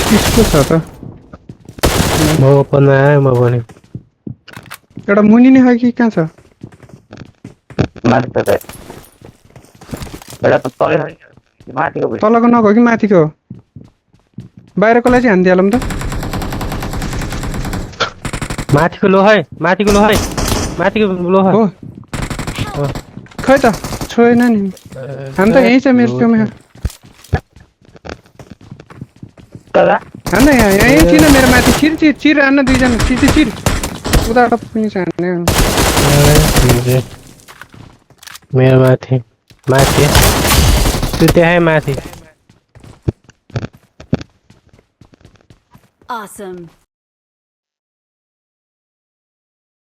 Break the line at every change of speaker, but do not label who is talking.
किसको छ त
म ओपनमा आयो म पनि
एउटा मुनि नै हो कि कहाँ छ
माथि त एउटा त तलै माथिको बुझ
तलको नगयो कि माथिको बाहिरकोलाई चाहिँ हानिदिइहालौँ त
माथिको लो है माथिको लो है माथिको लो है
हो खै त छोएन नि हान त यहीँ छ मेरो छेउमा
तला
हान यहाँ यहीँ थिएन मेरो माथि चिर चिर चिर हान्न दुईजना चिर चिर उताबाट पनि छ हान्ने
मेरो माथि माथि त्यो त्यहाँ माथि
Awesome.